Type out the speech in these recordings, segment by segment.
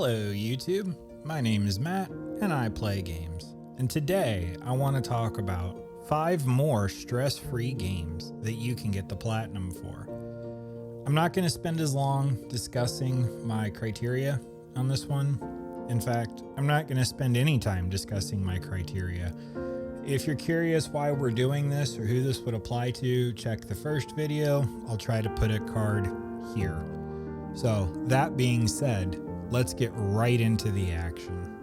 Hello YouTube, my name is Matt and I play games. And today I want to talk about 5 more stress-free games that you can get the platinum for. I'm not going to spend as long discussing my criteria on this one. In fact, I'm not going to spend any time discussing my criteria. If you're curious why we're doing this or who this would apply to, check the first video. I'll try to put a card here. So that being said, let's get right into the action.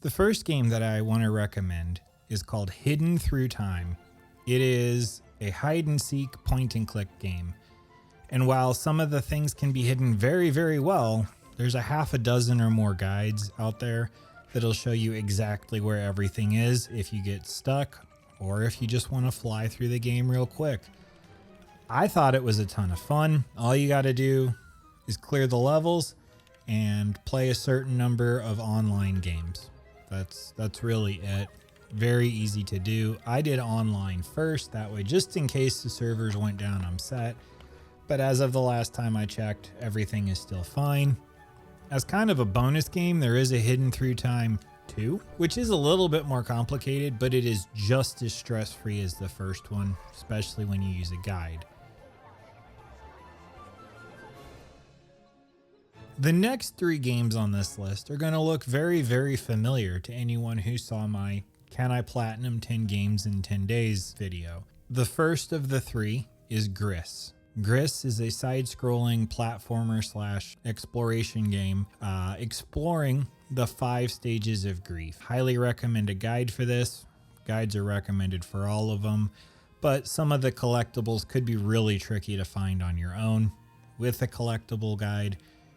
The first game that I want to recommend is called Hidden Through Time. It is a hide and seek point and click game. And while some of the things can be hidden very, very well, there's a half a dozen or more guides out there that'll show you exactly where everything is if you get stuck or if you just want to fly through the game real quick. I thought it was a ton of fun. All you got to do is clear the levels and play a certain number of online games. That's really it. Very easy to do. I did online first, that way just in case the servers went down, I'm set. But as of the last time I checked, everything is still fine. As kind of a bonus game, there is a Hidden Through Time 2, which is a little bit more complicated, but it is just as stress-free as the first one, especially when you use a guide. The next 3 games on this list are going to look very, very familiar to anyone who saw my Can I Platinum 10 Games in 10 Days video. The first of the 3 is Gris. Gris is a side-scrolling platformer / exploration game exploring the 5 stages of grief. Highly recommend a guide for this. Guides are recommended for all of them, but some of the collectibles could be really tricky to find on your own. With a collectible guide,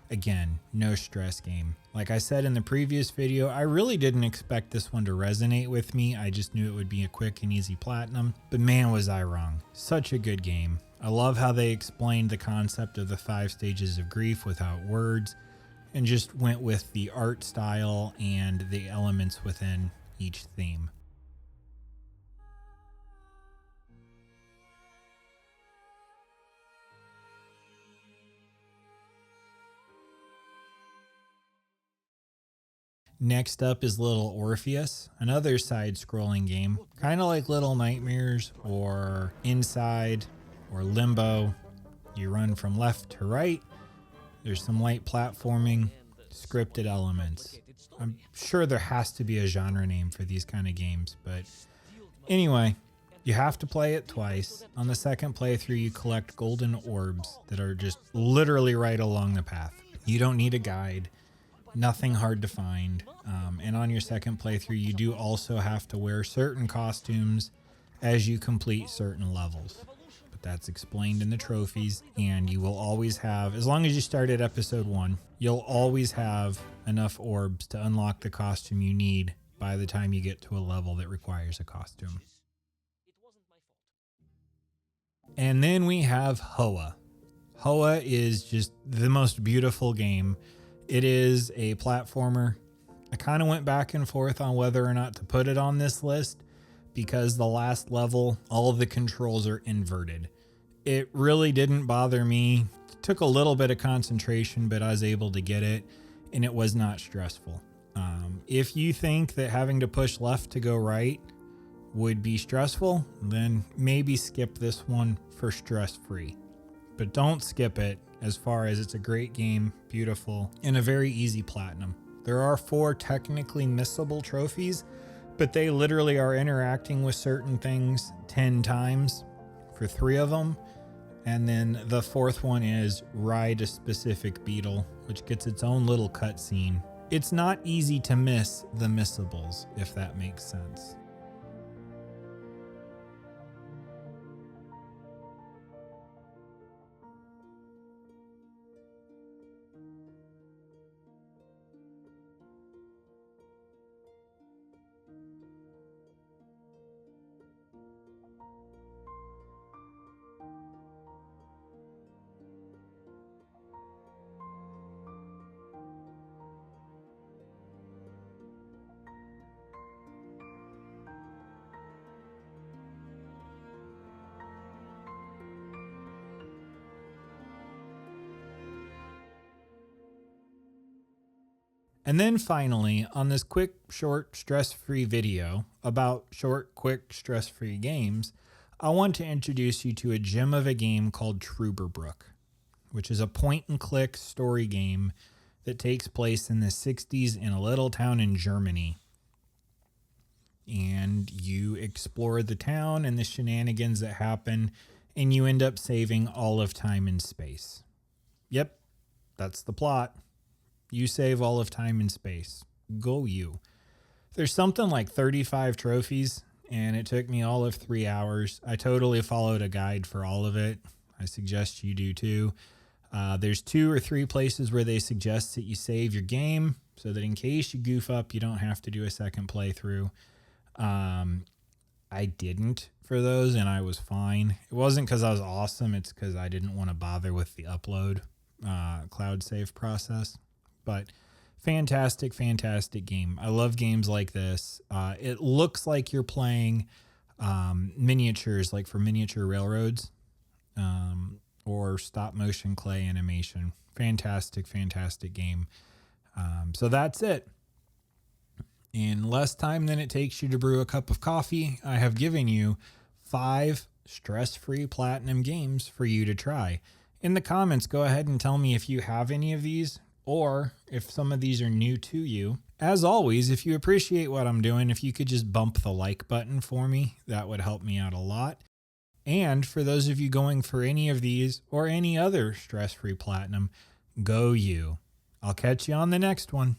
again, no stress game. Like I said in the previous video, I really didn't expect this one to resonate with me. I just knew it would be a quick and easy platinum, but man was I wrong. Such a good game. I love how they explained the concept of the 5 stages of grief without words and just went with the art style and the elements within each theme. Next up is Little Orpheus, another side-scrolling game, kind of like Little Nightmares or Inside or Limbo. You run from left to right. There's some light platforming, scripted elements. I'm sure there has to be a genre name for these kind of games, but anyway, you have to play it twice. On the second playthrough, you collect golden orbs that are just literally right along the path. You don't need a guide. Nothing hard to find. And on your second playthrough, you do also have to wear certain costumes as you complete certain levels. But that's explained in the trophies, and you will always have, as long as you start at episode 1, you'll always have enough orbs to unlock the costume you need by the time you get to a level that requires a costume. And then we have Hoa. Hoa is just the most beautiful game. It is a platformer. I kind of went back and forth on whether or not to put it on this list because the last level, all of the controls are inverted. It really didn't bother me. It took a little bit of concentration, but I was able to get it, and it was not stressful. If you think that having to push left to go right would be stressful, then maybe skip this one for stress-free. But don't skip it, as far as it's a great game, beautiful, and a very easy platinum. There are 4 technically missable trophies, but they literally are interacting with certain things 10 times for 3 of them. And then the 4th one is ride a specific beetle, which gets its own little cutscene. It's not easy to miss the missables, if that makes sense. And then finally, on this quick, short, stress-free video about short, quick, stress-free games, I want to introduce you to a gem of a game called Trüberbrook, which is a point-and-click story game that takes place in the 60s in a little town in Germany. And you explore the town and the shenanigans that happen, and you end up saving all of time and space. Yep, that's the plot. You save all of time and space. Go you. There's something like 35 trophies, and it took me all of 3 hours. I totally followed a guide for all of it. I suggest you do too. There's 2 or 3 places where they suggest that you save your game so that in case you goof up, you don't have to do a second playthrough. I didn't for those, and I was fine. It wasn't because I was awesome. It's because I didn't want to bother with the upload cloud save process. But fantastic, fantastic game. I love games like this. It looks like you're playing miniatures, like for miniature railroads or stop motion clay animation. Fantastic, fantastic game. So that's it. In less time than it takes you to brew a cup of coffee, I have given you 5 stress-free platinum games for you to try. In the comments, go ahead and tell me if you have any of these or if some of these are new to you. As always, if you appreciate what I'm doing, if you could just bump the like button for me, that would help me out a lot. And for those of you going for any of these or any other stress-free platinum, go you. I'll catch you on the next one.